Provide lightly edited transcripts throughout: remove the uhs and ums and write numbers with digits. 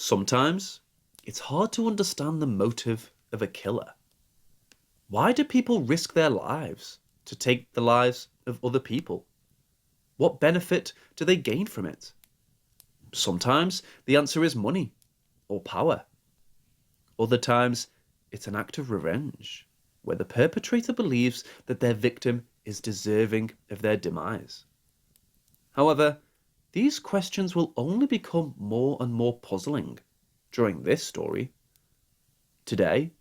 Sometimes it's hard to understand the motive of a killer. Why do people risk their lives to take the lives of other people? What benefit do they gain from it? Sometimes the answer is money or power. Other times it's an act of revenge, where the perpetrator believes that their victim is deserving of their demise. However, these questions will only become more and more puzzling during this story. Today,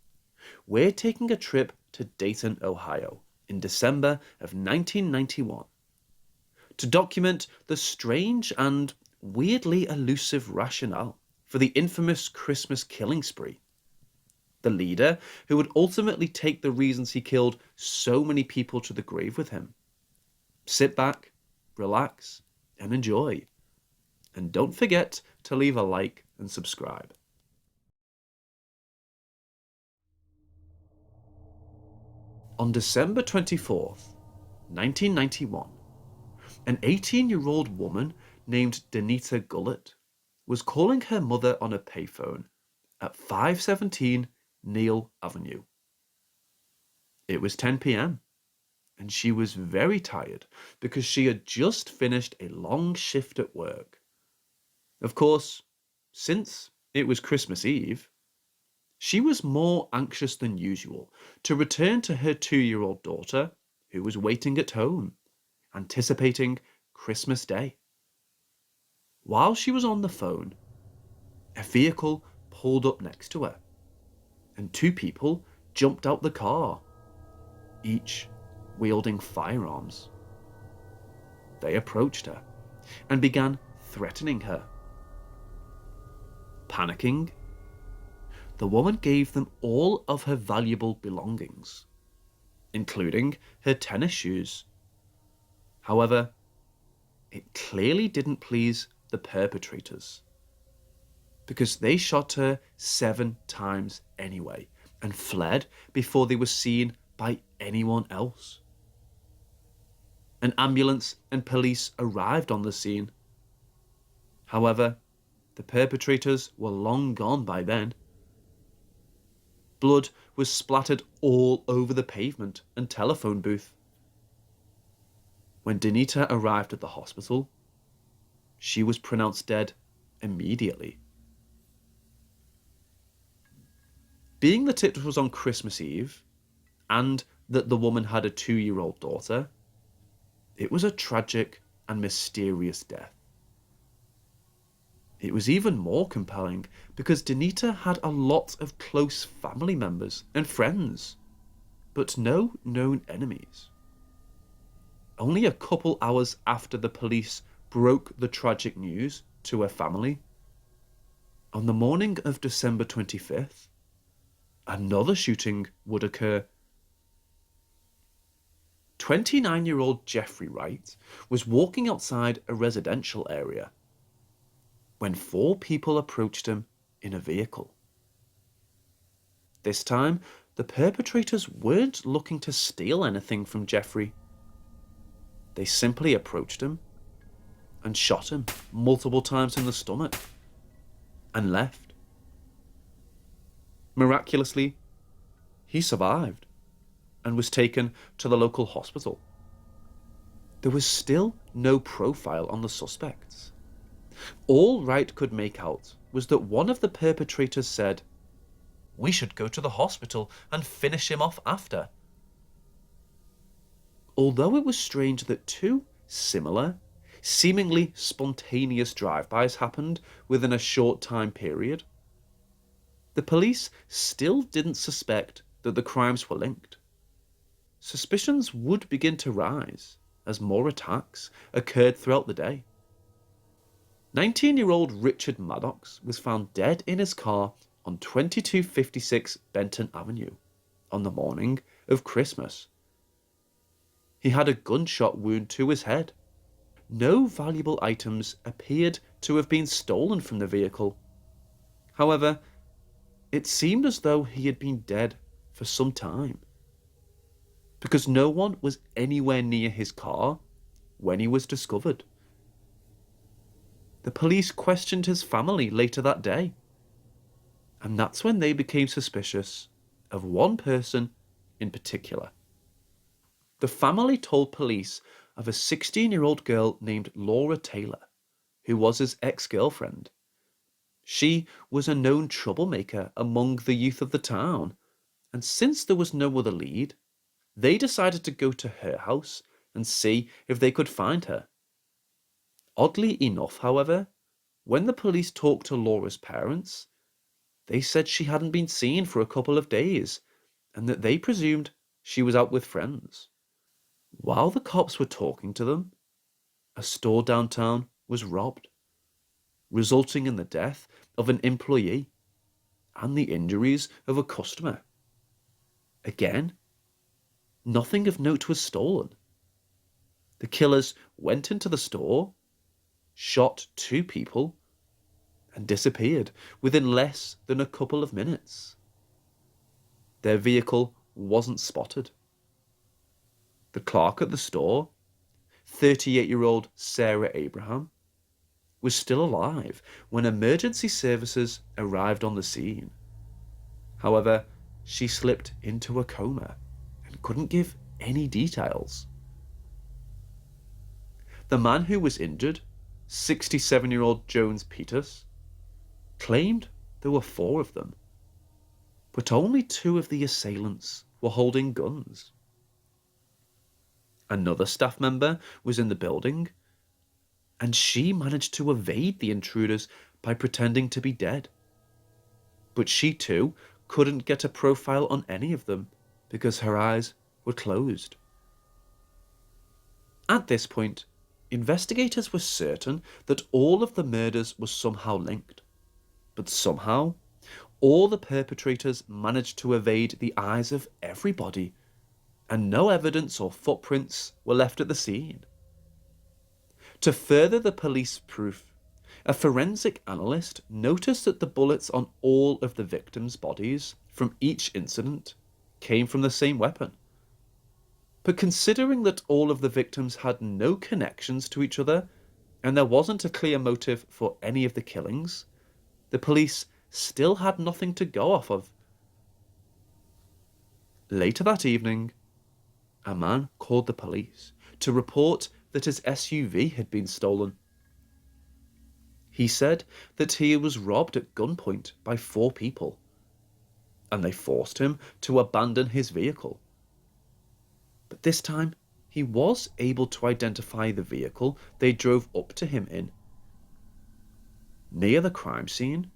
we're taking a trip to Dayton, Ohio, in December of 1991, to document the strange and weirdly elusive rationale for the infamous Christmas killing spree. The leader who would ultimately take the reasons he killed so many people to the grave with him. Sit back, relax, and enjoy. And don't forget to leave a like and subscribe. On December 24th, 1991, an 18-year-old woman named Denita Gullett was calling her mother on a payphone at 517 Neal Avenue. It was 10 p.m. and she was very tired because she had just finished a long shift at work. Of course, since it was Christmas Eve, she was more anxious than usual to return to her 2-year-old daughter, who was waiting at home, anticipating Christmas Day. While she was on the phone, a vehicle pulled up next to her, and 2 people jumped out the car, each wielding firearms. They approached her and began threatening her. Panicking, the woman gave them all of her valuable belongings, including her tennis shoes. However, it clearly didn't please the perpetrators, because they shot her 7 times anyway and fled before they were seen by anyone else. An ambulance and police arrived on the scene. However, the perpetrators were long gone by then. Blood was splattered all over the pavement and telephone booth. When Denita arrived at the hospital, she was pronounced dead immediately. Being that it was on Christmas Eve, and that the woman had a 2-year-old daughter, it was a tragic and mysterious death. It was even more compelling because Denita had a lot of close family members and friends, but no known enemies. Only a couple hours after the police broke the tragic news to her family, on the morning of December 25th, another shooting would occur. 29-year-old Jeffrey Wright was walking outside a residential area when 4 people approached him in a vehicle. This time, the perpetrators weren't looking to steal anything from Jeffrey. They simply approached him and shot him multiple times in the stomach and left. Miraculously, he survived and was taken to the local hospital. There was still no profile on the suspects. All Wright could make out was that one of the perpetrators said, "We should go to the hospital and finish him off after." Although it was strange that 2 similar, seemingly spontaneous drive-bys happened within a short time period, the police still didn't suspect that the crimes were linked. Suspicions would begin to rise as more attacks occurred throughout the day. 19-year-old Richard Maddox was found dead in his car on 2256 Benton Avenue on the morning of Christmas. He had a gunshot wound to his head. No valuable items appeared to have been stolen from the vehicle. However, it seemed as though he had been dead for some time, because no one was anywhere near his car when he was discovered. The police questioned his family later that day, And that's when they became suspicious of one person in particular. The family told police of a 16-year-old girl named Laura Taylor, who was his ex-girlfriend. She was a known troublemaker among the youth of the town, and since there was no other lead, they decided to go to her house and see if they could find her. Oddly enough, however, when the police talked to Laura's parents, they said she hadn't been seen for a couple of days and that they presumed she was out with friends. While the cops were talking to them, a store downtown was robbed, resulting in the death of an employee and the injuries of a customer. Again, nothing of note was stolen. The killers went into the store, shot 2 people, and disappeared within less than a couple of minutes. Their vehicle wasn't spotted. The clerk at the store, 38-year-old Sarah Abraham, was still alive when emergency services arrived on the scene. However, she slipped into a coma and couldn't give any details. The man who was injured, 67-year-old Jones Peters, claimed there were 4 of them, but only 2 of the assailants were holding guns. Another staff member was in the building, and she managed to evade the intruders by pretending to be dead. But she too couldn't get a profile on any of them because her eyes were closed. At this point, investigators were certain that all of the murders were somehow linked. But somehow, all the perpetrators managed to evade the eyes of everybody, and no evidence or footprints were left at the scene. To further the police proof, a forensic analyst noticed that the bullets on all of the victims' bodies from each incident came from the same weapon. But considering that all of the victims had no connections to each other, and there wasn't a clear motive for any of the killings, the police still had nothing to go off of. Later that evening, a man called the police to report that his SUV had been stolen. He said that he was robbed at gunpoint by 4 people, and they forced him to abandon his vehicle. But this time, he was able to identify the vehicle they drove up to him in. Near the crime scene,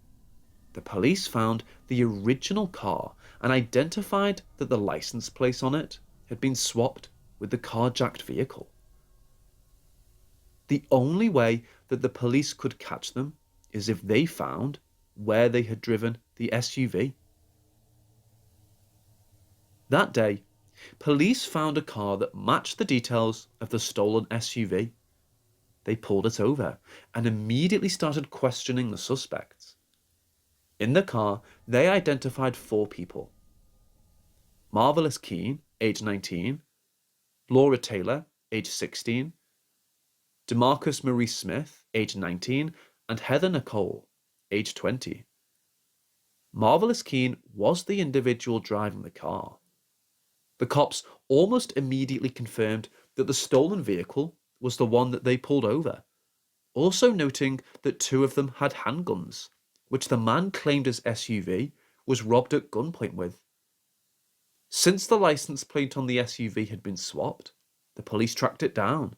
the police found the original car and identified that the license plate on it had been swapped with the carjacked vehicle. The only way that the police could catch them is if they found where they had driven the SUV. That day, police found a car that matched the details of the stolen SUV. They pulled it over and immediately started questioning the suspects. In the car, they identified 4 people: Marvallous Keene, age 19, Laura Taylor, age 16, DeMarcus Smith, age 19, and Heather Nicole, age 20. Marvellous Keene was the individual driving the car. The cops almost immediately confirmed that the stolen vehicle was the one that they pulled over, also noting that 2 of them had handguns, which the man claimed his SUV was robbed at gunpoint with. Since the license plate on the SUV had been swapped, the police tracked it down.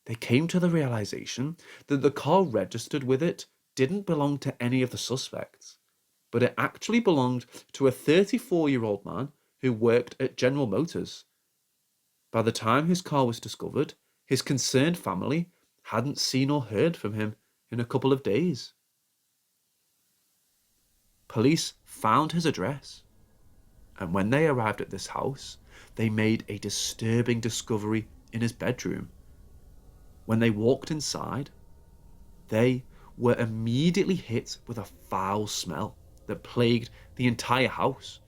They came to the realization that the car registered with it didn't belong to any of the suspects, but it actually belonged to a 34-year-old man who worked at General Motors. By the time his car was discovered, his concerned family hadn't seen or heard from him in a couple of days. Police found his address, and when they arrived at this house, they made a disturbing discovery in his bedroom. When they walked inside, they were immediately hit with a foul smell that plagued the entire house.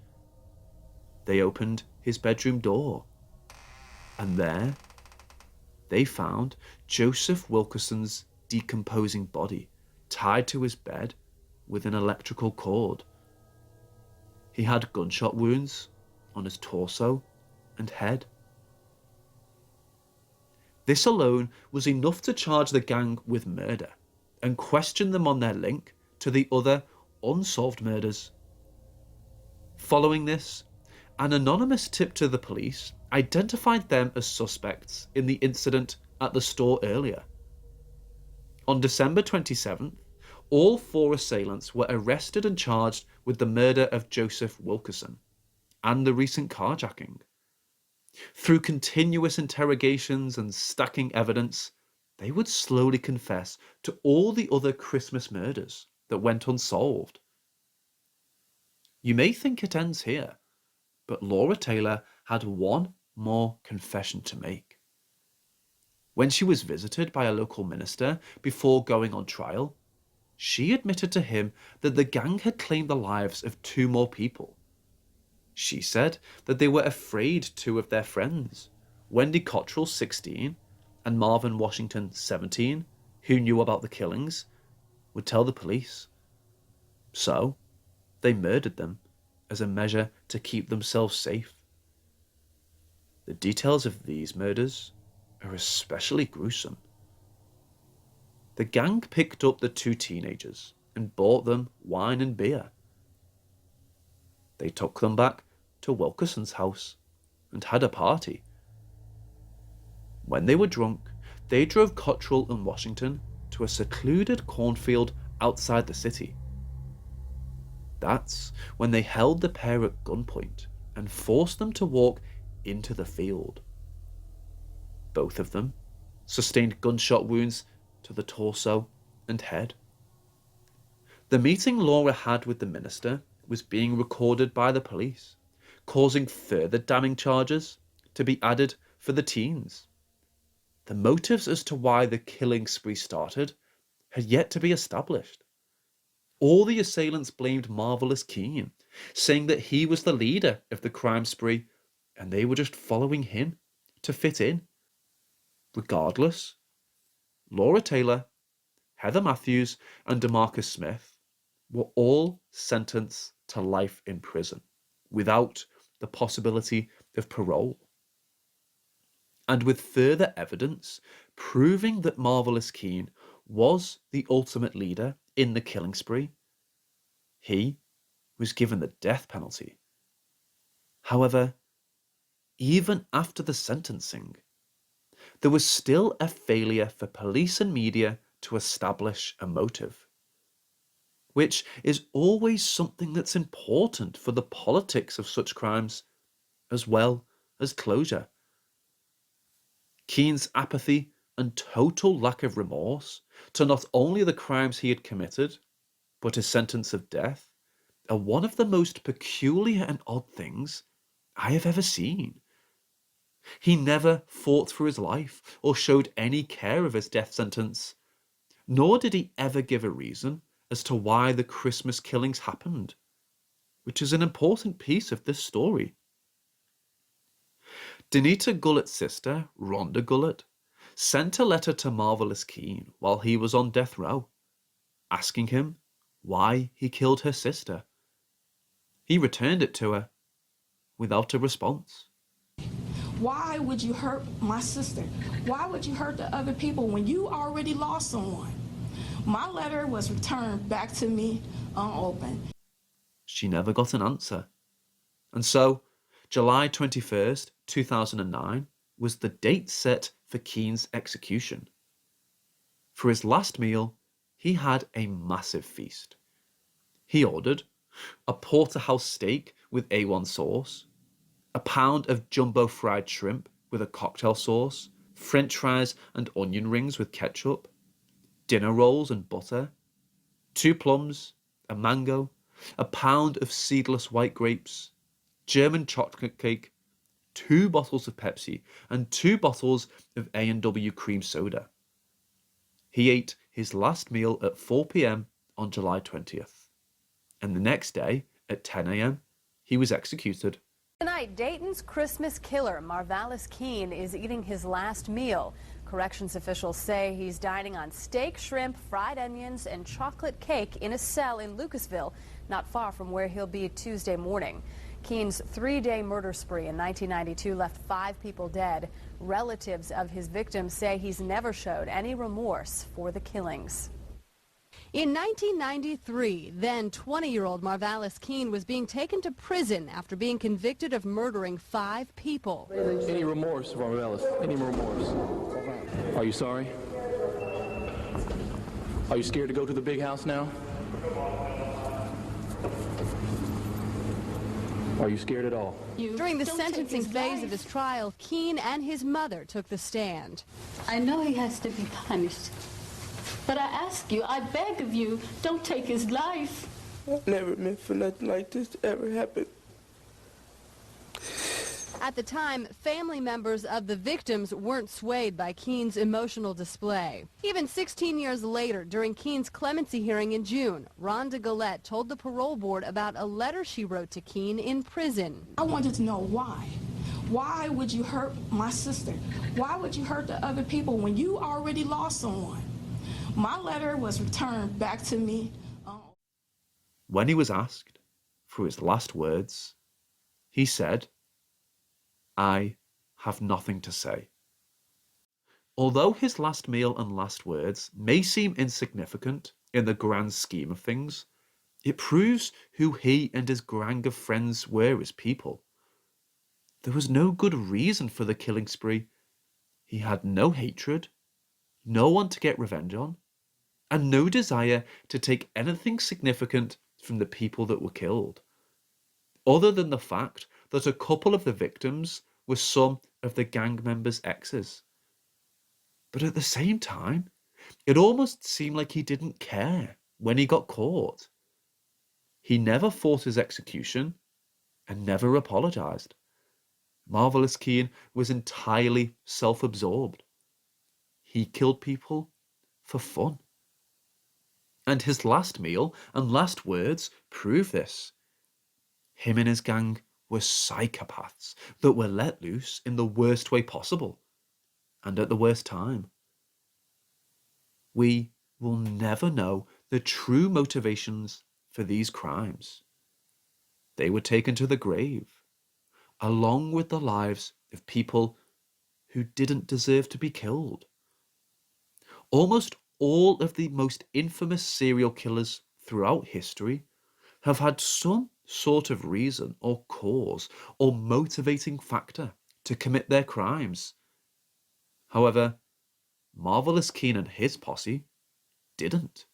They opened his bedroom door, and there they found Joseph Wilkerson's decomposing body tied to his bed with an electrical cord He had gunshot wounds on his torso and head. This alone was enough to charge the gang with murder and question them on their link to the other unsolved murders. Following this, an anonymous tip to the police identified them as suspects in the incident at the store earlier. On December 27th, all 4 assailants were arrested and charged with the murder of Joseph Wilkerson and the recent carjacking. Through continuous interrogations and stacking evidence, they would slowly confess to all the other Christmas murders that went unsolved. You may think it ends here, but Laura Taylor had one more confession to make. When she was visited by a local minister before going on trial, she admitted to him that the gang had claimed the lives of 2 more people. She said that they were afraid 2 of their friends, Wendy Cottrell, 16, and Marvin Washington, 17, who knew about the killings, would tell the police. So, they murdered them as a measure to keep themselves safe. The details of these murders are especially gruesome. The gang picked up the 2 teenagers and bought them wine and beer. They took them back to Wilkerson's house and had a party. When they were drunk, they drove Cottrell and Washington to a secluded cornfield outside the city. That's when they held the pair at gunpoint and forced them to walk into the field. Both of them sustained gunshot wounds to the torso and head. The meeting Laura had with the minister was being recorded by the police, causing further damning charges to be added for the teens. The motives as to why the killing spree started had yet to be established. All the assailants blamed Marvallous Keene, saying that he was the leader of the crime spree and they were just following him to fit in. Regardless, Laura Taylor, Heather Mathews, and DeMarcus Smith were all sentenced to life in prison without the possibility of parole. And with further evidence proving that Marvellous Keene was the ultimate leader in the killing spree, he was given the death penalty. However, even after the sentencing, there was still a failure for police and media to establish a motive, which is always something that's important for the politics of such crimes, as well as closure. Keene's apathy and total lack of remorse to not only the crimes he had committed, but his sentence of death, are one of the most peculiar and odd things I have ever seen. He never fought for his life or showed any care of his death sentence, nor did he ever give a reason as to why the Christmas killings happened, which is an important piece of this story. Denita Gullett's sister, Rhonda Gullett, sent a letter to Marvellous Keene while he was on death row, asking him why he killed her sister. He returned it to her without a response. Why would you hurt my sister? Why would you hurt the other people when you already lost someone? My letter was returned back to me unopened. She never got an answer. And so, July 21st, 2009, was the date set for Keene's execution. For his last meal, he had a massive feast. He ordered a porterhouse steak with A1 sauce, a pound of jumbo fried shrimp with a cocktail sauce, French fries and onion rings with ketchup, dinner rolls and butter, 2 plums, a mango, a pound of seedless white grapes, German chocolate cake, 2 bottles of Pepsi, and 2 bottles of A&W cream soda. He ate his last meal at 4 p.m. on July 20th. And the next day, at 10 a.m., he was executed. Tonight, Dayton's Christmas killer, Marvallous Keene, is eating his last meal. Corrections officials say he's dining on steak, shrimp, fried onions, and chocolate cake in a cell in Lucasville, not far from where he'll be Tuesday morning. Keene's three-day murder spree in 1992 left 5 people dead. Relatives of his victims say he's never showed any remorse for the killings. In 1993, then 20-year-old Marvallous Keene was being taken to prison after being convicted of murdering 5 people. Any remorse, Marvellous? Any remorse? Are you sorry? Are you scared to go to the big house now? Are you scared at all? During the sentencing phase of his trial, Keene and his mother took the stand. I know he has to be punished, but I ask you, I beg of you, don't take his life. I never meant for nothing like this to ever happen. At the time, family members of the victims weren't swayed by Keene's emotional display. Even 16 years later, during Keene's clemency hearing in June, Rhonda Gillette told the parole board about a letter she wrote to Keene in prison. I wanted to know why. Why would you hurt my sister? Why would you hurt the other people when you already lost someone? My letter was returned back to me. When he was asked for his last words, he said, "I have nothing to say." Although his last meal and last words may seem insignificant in the grand scheme of things, it proves who he and his gang of friends were as people. There was no good reason for the killing spree. He had no hatred, no one to get revenge on, and no desire to take anything significant from the people that were killed, other than the fact that a couple of the victims were some of the gang members' exes. But at the same time, it almost seemed like he didn't care when he got caught. He never fought his execution and never apologized. Marvellous Keene was entirely self-absorbed. He killed people for fun. And his last meal and last words prove this. Him and his gang were psychopaths that were let loose in the worst way possible and at the worst time. We will never know the true motivations for these crimes. They were taken to the grave, along with the lives of people who didn't deserve to be killed. Almost all of the most infamous serial killers throughout history have had some sort of reason or cause or motivating factor to commit their crimes. However, Marvellous Keene and his posse didn't.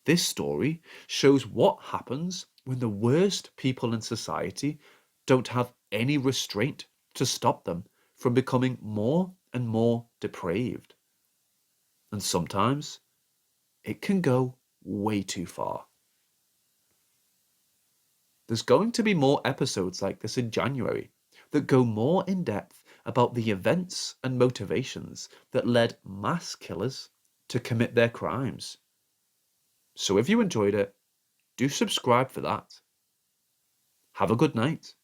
This story shows what happens when the worst people in society don't have any restraint to stop them from becoming more and more depraved. And sometimes it can go way too far. There's going to be more episodes like this in January that go more in depth about the events and motivations that led mass killers to commit their crimes. So if you enjoyed it, do subscribe for that. Have a good night.